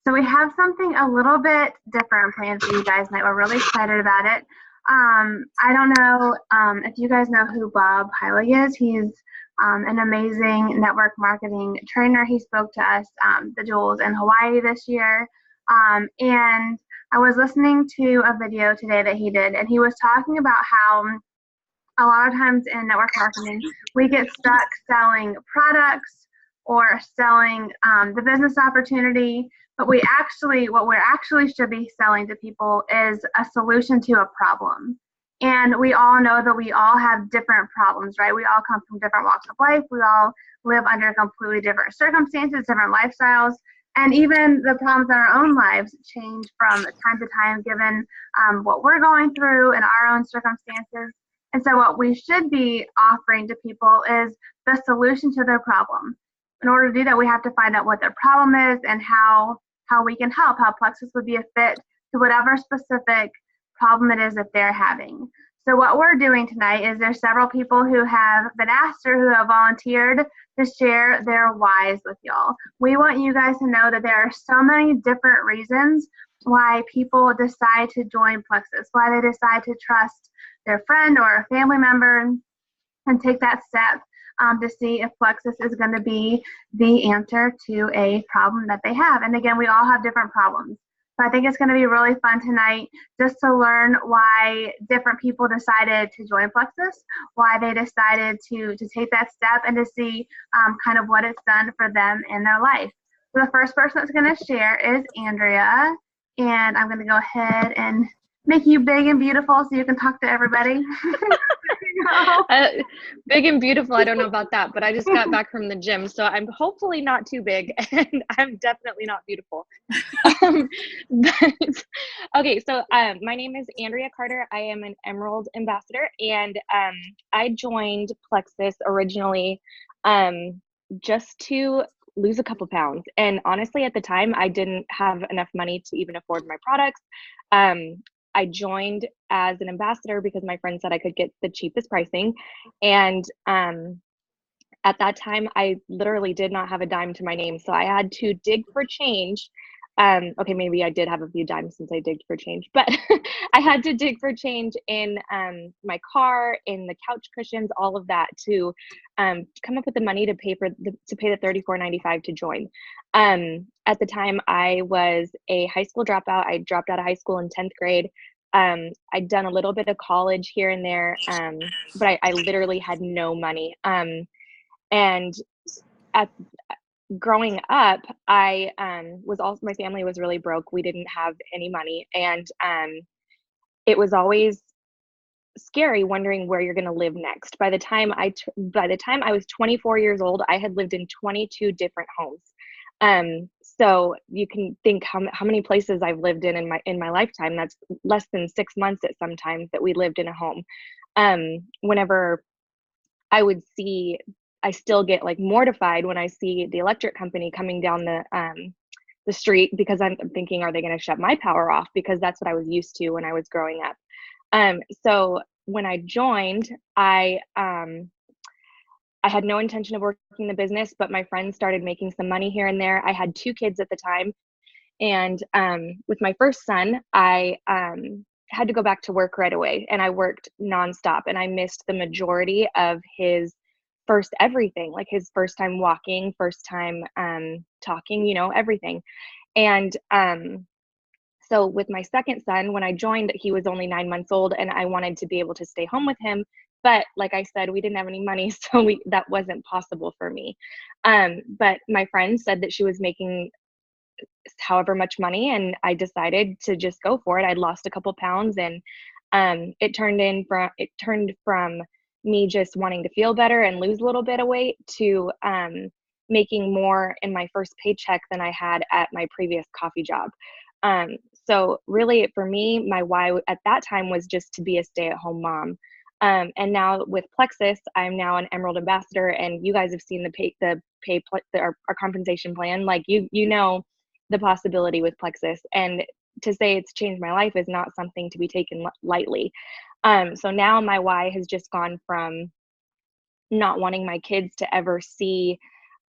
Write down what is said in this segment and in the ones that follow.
So we have something a little bit different planned for you guys tonight. We're really excited about it. I don't know if you guys know who Bob Heilig is. He's an amazing network marketing trainer. He spoke to us, the Jewels in Hawaii this year. And I was listening to a video today that he did, and he was talking about how a lot of times in network marketing, we get stuck selling products or selling the business opportunity, but what we're actually should be selling to people is a solution to a problem. And we all know that we all have different problems, right? We all come from different walks of life. We all live under completely different circumstances, different lifestyles, and even the problems in our own lives change from time to time given what we're going through and our own circumstances. And so what we should be offering to people is the solution to their problem. In order to do that, we have to find out what their problem is and how we can help, how Plexus would be a fit to whatever specific problem it is that they're having. So what we're doing tonight is there's several people who have been asked or who have volunteered to share their whys with y'all. We want you guys to know that there are so many different reasons why people decide to join Plexus, why they decide to trust their friend or a family member and take that step to see if Plexus is going to be the answer to a problem that they have. And again, we all have different problems. So I think it's going to be really fun tonight just to learn why different people decided to join Plexus, why they decided to take that step, and to see kind of what it's done for them in their life. So the first person that's going to share is Andrea, and I'm going to go ahead and make you big and beautiful so you can talk to everybody. Big and beautiful, I don't know about that, but I just got back from the gym, so I'm hopefully not too big, and I'm definitely not beautiful. Okay, so my name is Andrea Carter. I am an Emerald Ambassador, and I joined Plexus originally just to lose a couple pounds. And honestly, at the time, I didn't have enough money to even afford my products. I joined as an ambassador because my friend said I could get the cheapest pricing. And at that time, I literally did not have a dime to my name. So I had to dig for change. Okay, maybe I did have a few dimes since I digged for change, but I had to dig for change in my car, in the couch cushions, all of that to come up with the money to pay the $34.95 to join. At the time, I was a high school dropout. I dropped out of high school in 10th grade. I'd done a little bit of college here and there, but I literally had no money. And growing up, I was also, my family was really broke. We didn't have any money, and it was always scary wondering where you're going to live next. By the time I was 24 years old, I had lived in 22 different homes. So you can think how many places I've lived in my lifetime. That's less than 6 months at sometimes that we lived in a home. Whenever I still get like mortified when I see the electric company coming down the street, because I'm thinking, are they going to shut my power off? Because that's what I was used to when I was growing up. So when I joined, I had no intention of working the business, but my friends started making some money here and there. I had 2 kids at the time. And with my first son, I had to go back to work right away, and I worked nonstop, and I missed the majority of his first everything, like his first time walking, first time talking, everything. And so with my second son, when I joined, he was only 9 months old, and I wanted to be able to stay home with him. But like I said, we didn't have any money, so that wasn't possible for me. But my friend said that she was making however much money, and I decided to just go for it. I'd lost a couple pounds, and it turned from me just wanting to feel better and lose a little bit of weight to making more in my first paycheck than I had at my previous coffee job. So really for me, my why at that time was just to be a stay-at-home mom. And now with Plexus, I'm now an Emerald Ambassador, and you guys have seen our compensation plan. Like you know the possibility with Plexus, and to say it's changed my life is not something to be taken lightly. So now my why has just gone from not wanting my kids to ever see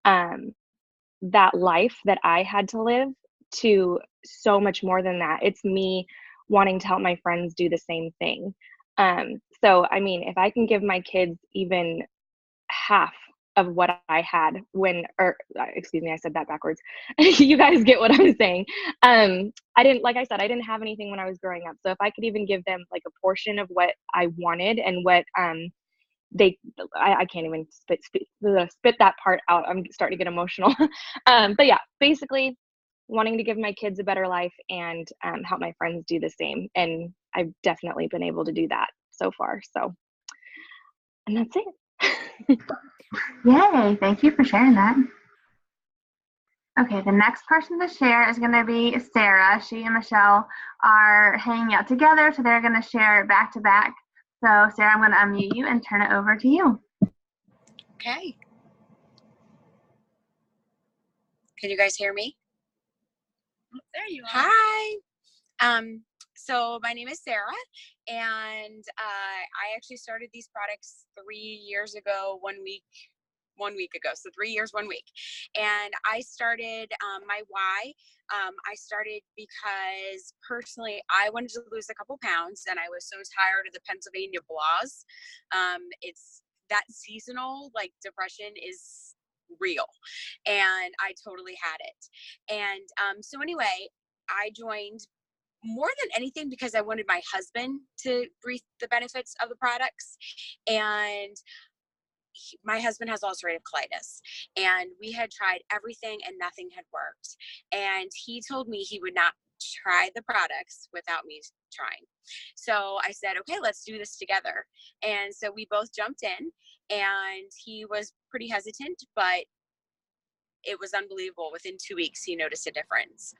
that life that I had to live to so much more than that. It's me wanting to help my friends do the same thing. So, I mean, if I can give my kids even half of what I had excuse me, I said that backwards. You guys get what I'm saying. I didn't, like I said, I didn't have anything when I was growing up. So if I could even give them like a portion of what I wanted and what, I can't even spit that part out. I'm starting to get emotional. But yeah, basically wanting to give my kids a better life and help my friends do the same. And I've definitely been able to do that so far. So, and that's it. Yay, thank you for sharing that. Okay, the next person to share is going to be Sarah. She and Michelle are hanging out together, so they're going to share back to back. So, Sarah, I'm going to unmute you and turn it over to you. Okay. Can you guys hear me? There you are. Hi. So my name is Sarah, and I actually started these products 3 years ago, 1 week ago. So 3 years, 1 week. And I started my why. I started because personally, I wanted to lose a couple pounds, and I was so tired of the Pennsylvania blahs. It's that seasonal, like, depression is real, and I totally had it. And so anyway, I joined more than anything because I wanted my husband to breathe the benefits of the products. And my husband has ulcerative colitis, and we had tried everything and nothing had worked. And he told me he would not try the products without me trying. So I said, okay, let's do this together. And so we both jumped in, and he was pretty hesitant, but it was unbelievable. Within 2 weeks, he noticed a difference.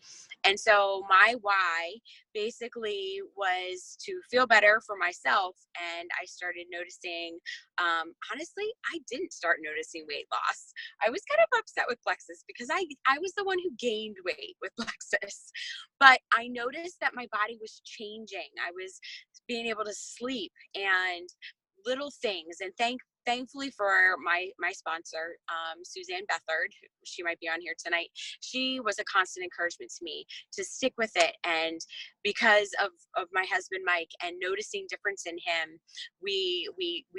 And so my why basically was to feel better for myself. And I started noticing, honestly, I didn't start noticing weight loss. I was kind of upset with Plexus because I was the one who gained weight with Plexus. But I noticed that my body was changing. I was being able to sleep and little things. And thankfully for my sponsor, Suzanne Bethard, she might be on here tonight. She was a constant encouragement to me to stick with it. And because of my husband, Mike, and noticing difference in him, we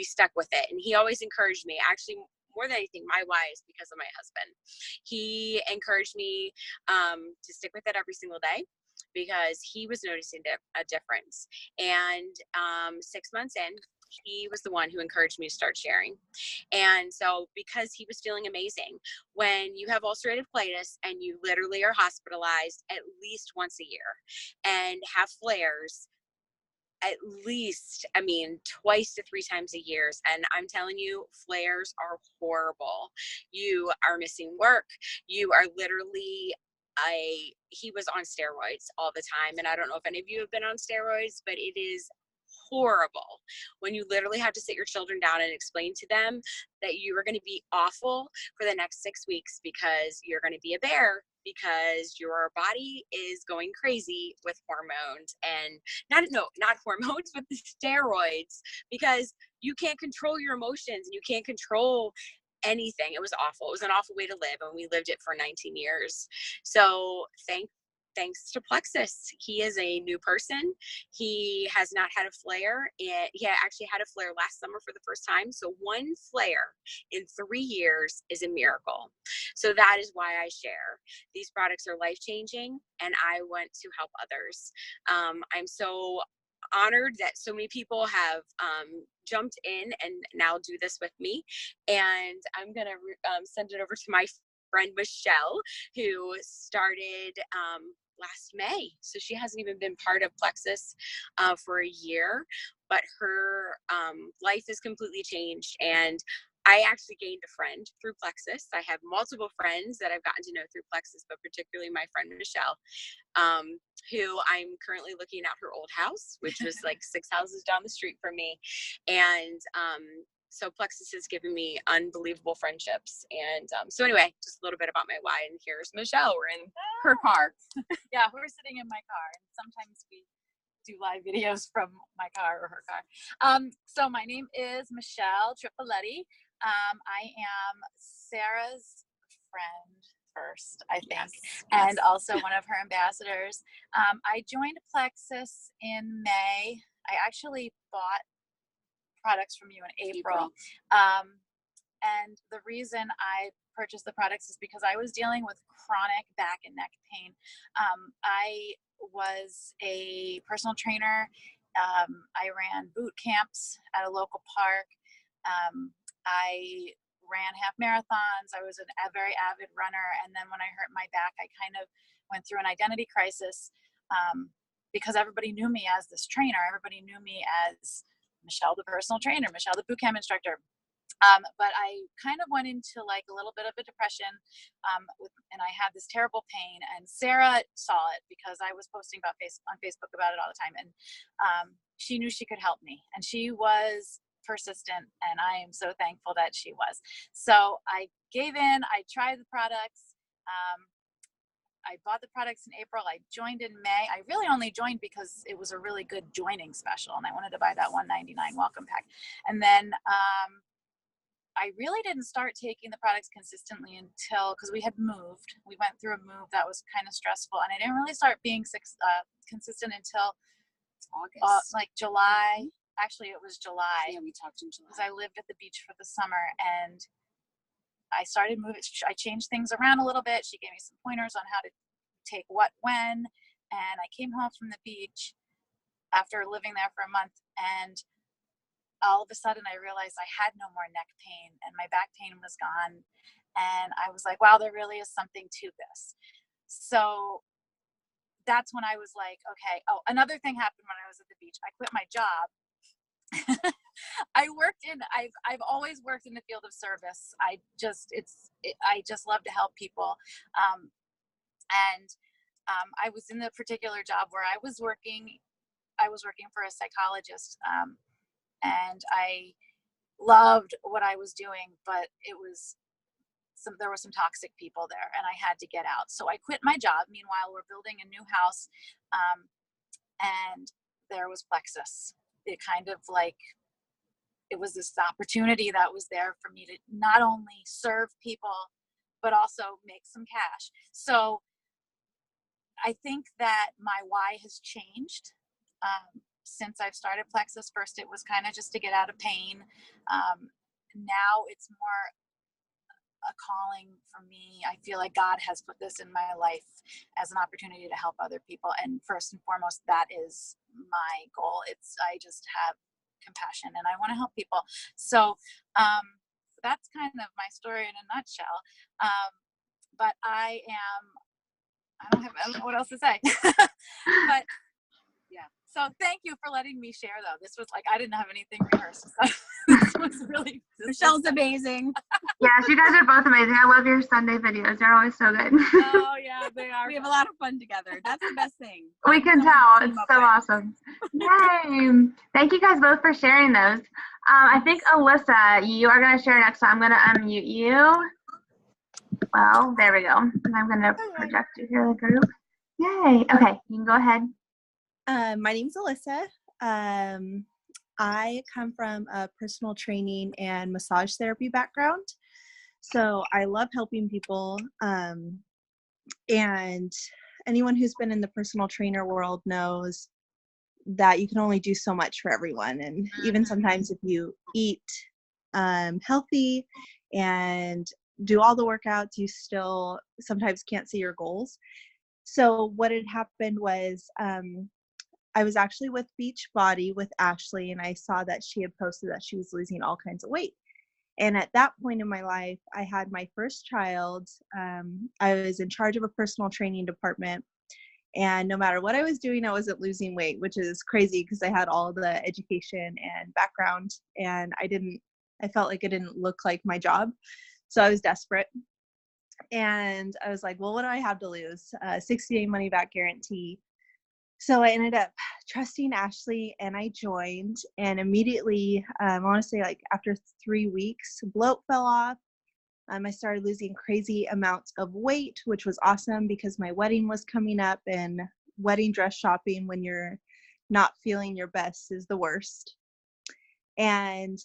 stuck with it. And he always encouraged me. Actually, more than anything, my why is because of my husband. He encouraged me to stick with it every single day, because he was noticing a difference. And 6 months in, he was the one who encouraged me to start sharing. And so because he was feeling amazing, when you have ulcerative colitis and you literally are hospitalized at least once a year and have flares at least, I mean, 2 to 3 times a year. And I'm telling you, flares are horrible. You are missing work. You are literally he was on steroids all the time. And I don't know if any of you have been on steroids, but it is horrible when you literally have to sit your children down and explain to them that you are going to be awful for the next 6 weeks because you're going to be a bear, because your body is going crazy with hormones, and not hormones, but the steroids, because you can't control your emotions and you can't control anything. It was awful. It was an awful way to live, and we lived it for 19 years. So thanks to Plexus, he is a new person. He has not had a flare. He actually had a flare last summer for the first time. So 1 flare in 3 years is a miracle. So that is why I share. These products are life-changing, and I want to help others. I'm so honored that so many people have jumped in and now do this with me. And I'm going to send it over to my friend Michelle, who started last May. So she hasn't even been part of Plexus for a year, but her life has completely changed. And I actually gained a friend through Plexus. I have multiple friends that I've gotten to know through Plexus, but particularly my friend Michelle, who I'm currently looking at her old house, which was like 6 houses down the street from me. And so Plexus has given me unbelievable friendships. And so anyway, just a little bit about my why. And here's Michelle. We're in her car. Yeah, we're sitting in my car. And sometimes we do live videos from my car or her car. So my name is Michelle Tripoletti. I am Sarah's friend first, I think, Yes. and also one of her ambassadors. I joined Plexus in May. I actually bought products from you in April. And the reason I purchased the products is because I was dealing with chronic back and neck pain. I was a personal trainer. I ran boot camps at a local park. I ran half marathons. I was a very avid runner. And then when I hurt my back, I kind of went through an identity crisis because everybody knew me as this trainer. Everybody knew me as Michelle, the personal trainer, Michelle, the boot camp instructor. But I kind of went into like a little bit of a depression, and I had this terrible pain. And Sarah saw it because I was posting on Facebook about it all the time, and she knew she could help me. And she was persistent, and I am so thankful that she was. So I gave in. I tried the products. I bought the products in April. I joined in May. I really only joined because it was a really good joining special, and I wanted to buy that $199 welcome pack. And then I really didn't start taking the products consistently until, because we had moved. We went through a move that was kind of stressful, and I didn't really start being consistent until August. like July. Actually, it was July. Yeah, we talked in July. Because I lived at the beach for the summer, and I started moving. I changed things around a little bit. She gave me some pointers on how to take what when, and I came home from the beach after living there for a month, and all of a sudden I realized I had no more neck pain and my back pain was gone. And I was like, wow, there really is something to this. So that's when I was like, okay. Oh, another thing happened when I was at the beach. I quit my job. I've always worked in the field of service. I just love to help people. I was in the particular job where I was working for a psychologist. And I loved what I was doing, but there were some toxic people there, and I had to get out. So I quit my job. Meanwhile, we're building a new house, and there was Plexus. It kind of like, it was this opportunity that was there for me to not only serve people, but also make some cash. So I think that my why has changed. Since I've started Plexus. First, it was kind of just to get out of pain. Now it's more a calling for me. I feel like God has put this in my life as an opportunity to help other people. And first and foremost, that is my goal. I just have compassion and I want to help people. So that's kind of my story in a nutshell. But I don't know what else to say. But yeah. So thank you for letting me share, though. This was like, I didn't have anything rehearsed. So this was really, Michelle's amazing. Yes, you guys are both amazing. I love your Sunday videos. They're always so good. Oh, yeah, they are. We have a lot of fun together. That's the best thing. We can tell. It's so awesome. Yay. Thank you guys both for sharing those. I think, Alyssa, you are going to share next, so I'm going to unmute you. Well, there we go. And I'm going to project you here in the group. Yay. Okay, you can go ahead. My name's Alyssa. I come from a personal training and massage therapy background. So I love helping people. And anyone who's been in the personal trainer world knows that you can only do so much for everyone. And even sometimes if you eat healthy and do all the workouts, you still sometimes can't see your goals. So what had happened was I was actually with Beachbody with Ashley, and I saw that she had posted that she was losing all kinds of weight. And at that point in my life, I had my first child. I was in charge of a personal training department. And no matter what I was doing, I wasn't losing weight, which is crazy because I had all the education and background, and I felt like it didn't look like my job. So I was desperate. And I was like, well, what do I have to lose? 60-day money back guarantee. So I ended up trusting Ashley and I joined, and immediately, I want to say like after 3 weeks, bloat fell off. I started losing crazy amounts of weight, which was awesome because my wedding was coming up, and wedding dress shopping when you're not feeling your best is the worst. And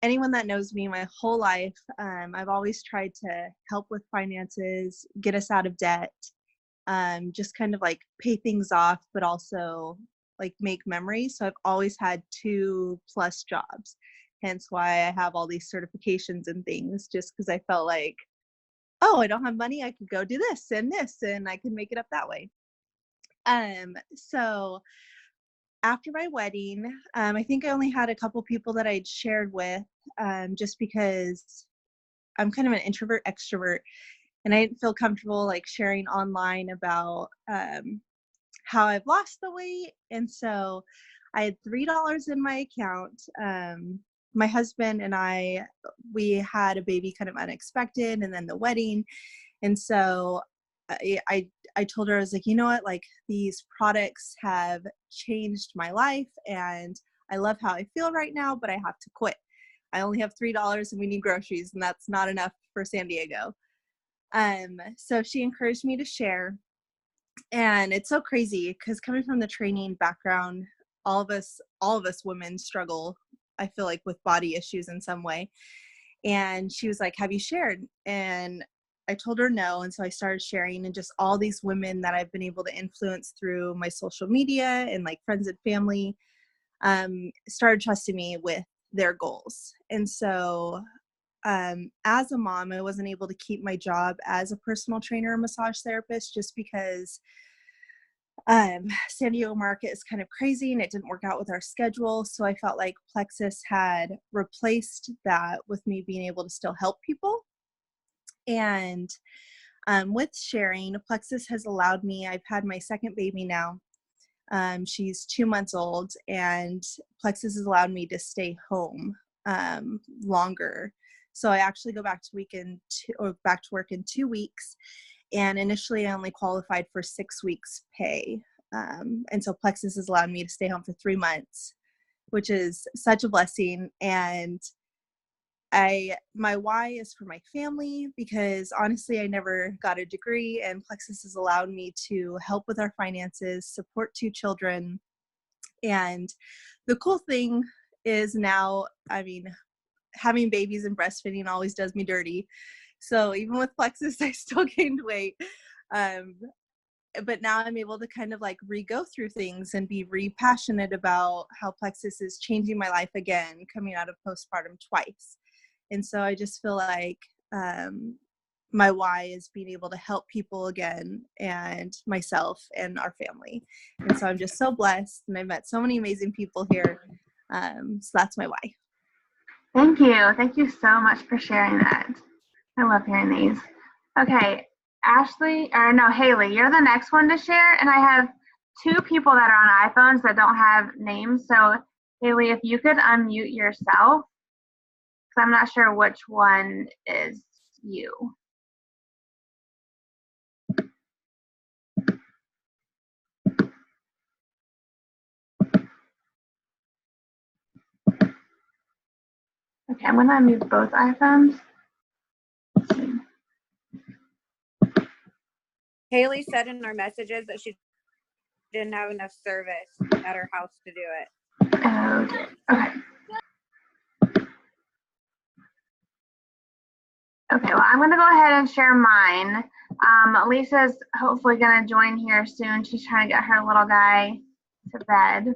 anyone that knows me my whole life, I've always tried to help with finances, get us out of debt, just kind of like pay things off, but also like make memories. So I've always had 2+ jobs, hence why I have all these certifications and things, just because I felt like, oh, I don't have money, I could go do this, and I could make it up that way. So after my wedding, I think I only had a couple people that I'd shared with, just because I'm kind of an introvert extrovert, and I didn't feel comfortable like sharing online about how I've lost the weight. And so I had $3 in my account. My husband and we had a baby kind of unexpected, and then the wedding. And so I told her, I was like, you know what, like these products have changed my life and I love how I feel right now, but I have to quit. I only have $3 and we need groceries, and that's not enough for San Diego. So she encouraged me to share. And it's so crazy because coming from the training background, all of us women struggle, I feel like, with body issues in some way. And she was like, have you shared? And I told her no. And so I started sharing, and just all these women that I've been able to influence through my social media and like friends and family started trusting me with their goals. And so as a mom, I wasn't able to keep my job as a personal trainer or massage therapist, just because San Diego market is kind of crazy and it didn't work out with our schedule. So I felt like Plexus had replaced that with me being able to still help people. And with sharing, Plexus has allowed me, I've had my second baby now. She's 2 months old, and Plexus has allowed me to stay home longer. So I actually go back to work in 2 weeks. And initially I only qualified for 6 weeks pay. And so Plexus has allowed me to stay home for 3 months, which is such a blessing. And my why is for my family, because honestly, I never got a degree, and Plexus has allowed me to help with our finances, support 2 children. And the cool thing is now, I mean, having babies and breastfeeding always does me dirty. So even with Plexus, I still gained weight. But now I'm able to kind of like re-go through things and be re-passionate about how Plexus is changing my life again, coming out of postpartum twice. And so I just feel like my why is being able to help people again, and myself and our family. And so I'm just so blessed, and I've met so many amazing people here. So that's my why. Thank you. Thank you so much for sharing that. I love hearing these. Okay, Haley, you're the next one to share. And I have 2 people that are on iPhones that don't have names. So Haley, if you could unmute yourself, because I'm not sure which one is you. Okay, I'm going to unmute both iPhones. Let's see. Haley said in our messages that she didn't have enough service at her house to do it. Okay. Okay, well, I'm going to go ahead and share mine. Lisa's hopefully going to join here soon. She's trying to get her little guy to bed.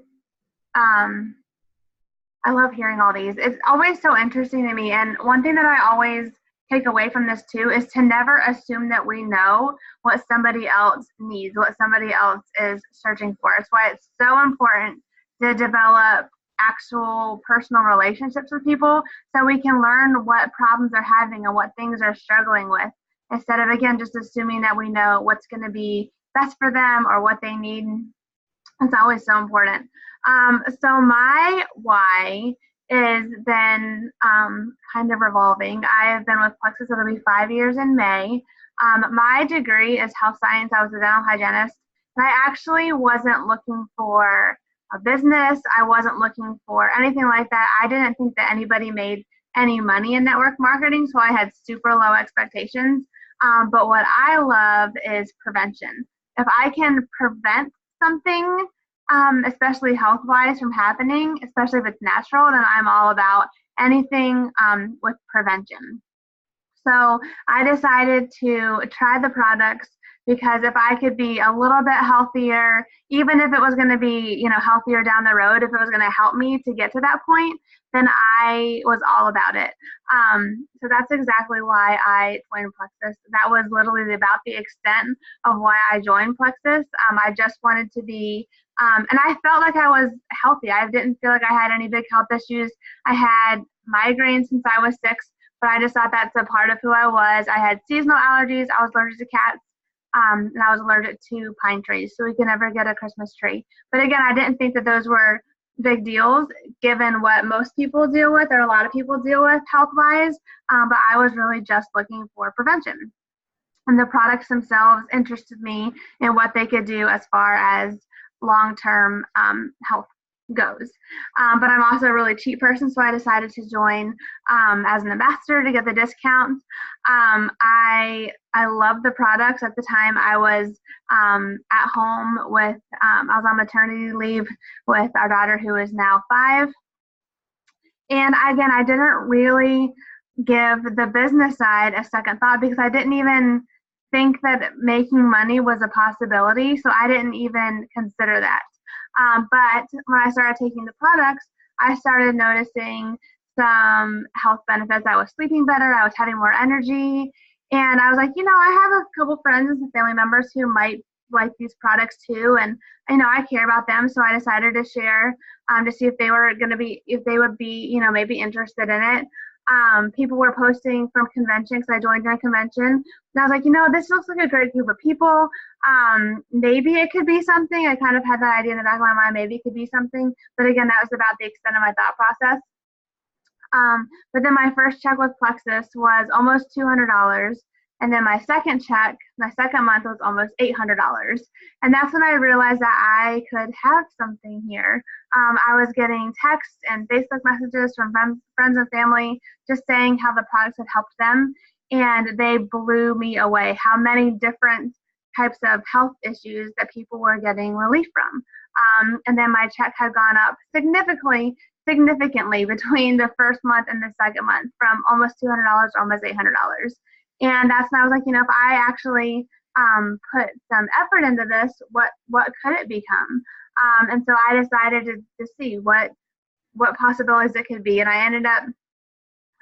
I love hearing all these. It's always so interesting to me. And one thing that I always take away from this too is to never assume that we know what somebody else needs, what somebody else is searching for. It's why it's so important to develop actual personal relationships with people so we can learn what problems they're having and what things they're struggling with, instead of, again, just assuming that we know what's going to be best for them or what they need. It's always so important. So my why is then kind of revolving. I have been with Plexus, it'll be 5 years in May. My degree is health science. I was a dental hygienist, and I actually wasn't looking for a business. I wasn't looking for anything like that. I didn't think that anybody made any money in network marketing, so I had super low expectations. But what I love is prevention. If I can prevent something especially health-wise, from happening, especially if it's natural, then I'm all about anything with prevention. So I decided to try the products because if I could be a little bit healthier, even if it was going to be, healthier down the road, if it was going to help me to get to that point, then I was all about it. So that's exactly why I joined Plexus. That was literally about the extent of why I joined Plexus. I just wanted to be, and I felt like I was healthy. I didn't feel like I had any big health issues. I had migraines since I was 6, but I just thought that's a part of who I was. I had seasonal allergies. I was allergic to cats. And I was allergic to pine trees, so we could never get a Christmas tree. But again, I didn't think that those were big deals given what most people deal with, or a lot of people deal with health-wise, but I was really just looking for prevention. And the products themselves interested me in what they could do as far as long-term health goes. But I'm also a really cheap person, so I decided to join as an ambassador to get the discounts. I love the products. At the time, I was at home with, I was on maternity leave with our daughter, who is now 5. And again, I didn't really give the business side a second thought because I didn't even think that making money was a possibility, so I didn't even consider that. But when I started taking the products, I started noticing some health benefits. I was sleeping better. I was having more energy. And I was like, I have a couple friends and family members who might like these products too. And I care about them. So I decided to share to see if they would be, maybe interested in it. People were posting from convention because I joined during convention. And I was like, this looks like a great group of people. Maybe it could be something. I kind of had that idea in the back of my mind. Maybe it could be something. But again, that was about the extent of my thought process. But then my first check with Plexus was almost $200. And then my second month was almost $800. And that's when I realized that I could have something here. I was getting texts and Facebook messages from friends and family just saying how the products had helped them. And they blew me away how many different types of health issues that people were getting relief from. And then my check had gone up significantly between the first month and the second month, from almost $200 to almost $800. And that's when I was like, if I actually put some effort into this, what could it become? And so I decided to see what possibilities it could be. And I ended up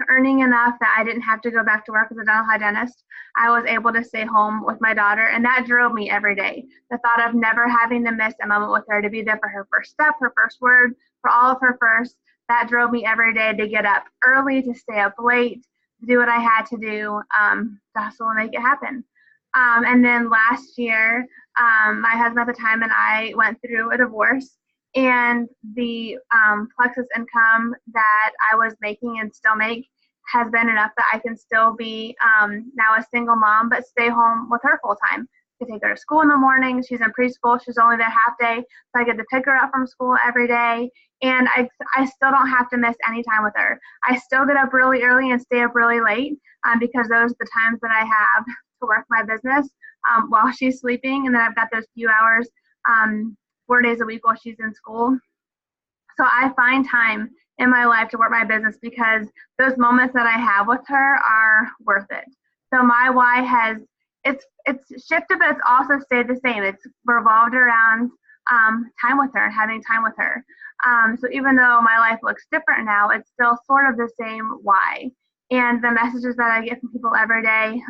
earning enough that I didn't have to go back to work as a dental hygienist. I was able to stay home with my daughter, and that drove me every day. The thought of never having to miss a moment with her, to be there for her first step, her first word, for all of her first, that drove me every day to get up early, to stay up late, to do what I had to do to hustle and make it happen. And then last year, my husband at the time and I went through a divorce, and the Plexus income that I was making and still make has been enough that I can still be now a single mom, but stay home with her full time. I take her to school in the morning. She's in preschool. She's only there half day, so I get to pick her up from school every day. And I still don't have to miss any time with her. I still get up really early and stay up really late because those are the times that I have to work my business while she's sleeping. And then I've got those few hours 4 days a week while she's in school. So I find time in my life to work my business because those moments that I have with her are worth it. So my why it's shifted, but it's also stayed the same. It's revolved around time with her, having time with her. So even though my life looks different now, it's still sort of the same why. And the messages that I get from people every day,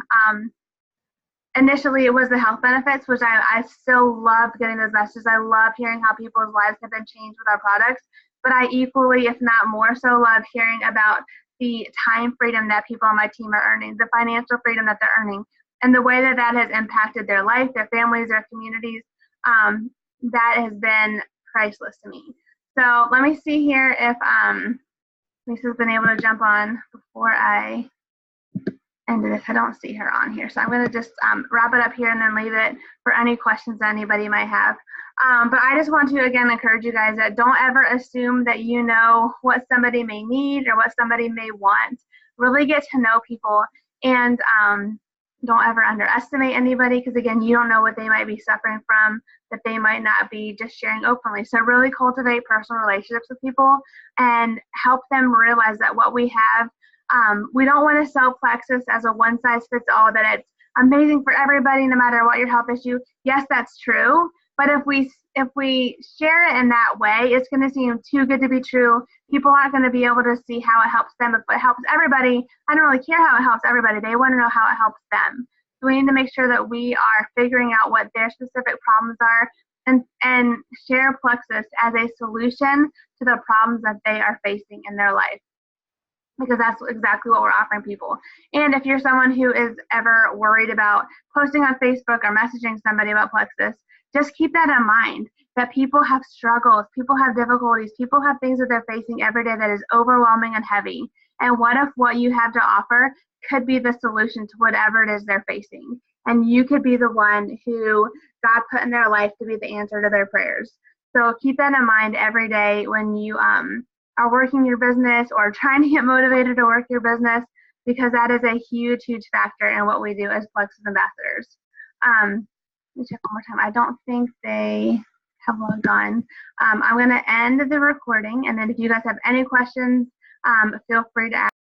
initially it was the health benefits, which I still love getting those messages. I love hearing how people's lives have been changed with our products, but I equally, if not more so, love hearing about the time freedom that people on my team are earning, the financial freedom that they're earning, and the way that has impacted their life, their families, their communities. That has been priceless to me. So let me see here if Lisa's been able to jump on before I end it, if I don't see her on here. So I'm going to just wrap it up here and then leave it for any questions that anybody might have. But I just want to, again, encourage you guys that don't ever assume that you know what somebody may need or what somebody may want. Really get to know people. And Don't ever underestimate anybody, because again, you don't know what they might be suffering from, that they might not be just sharing openly. So really cultivate personal relationships with people and help them realize that what we have, we don't want to sell Plexus as a one size fits all, that it's amazing for everybody no matter what your health issue. Yes, that's true. But if we share it in that way, it's going to seem too good to be true. People aren't going to be able to see how it helps them. If it helps everybody, I don't really care how it helps everybody. They want to know how it helps them. So we need to make sure that we are figuring out what their specific problems are and share Plexus as a solution to the problems that they are facing in their life, because that's exactly what we're offering people. And if you're someone who is ever worried about posting on Facebook or messaging somebody about Plexus, just keep that in mind, that people have struggles, people have difficulties, people have things that they're facing every day that is overwhelming and heavy. And what if what you have to offer could be the solution to whatever it is they're facing? And you could be the one who God put in their life to be the answer to their prayers. So keep that in mind every day when you are working your business or trying to get motivated to work your business, because that is a huge, huge factor in what we do as Plexus ambassadors. Let me check one more time. I don't think they have logged on. I'm going to end the recording, and then if you guys have any questions, feel free to ask.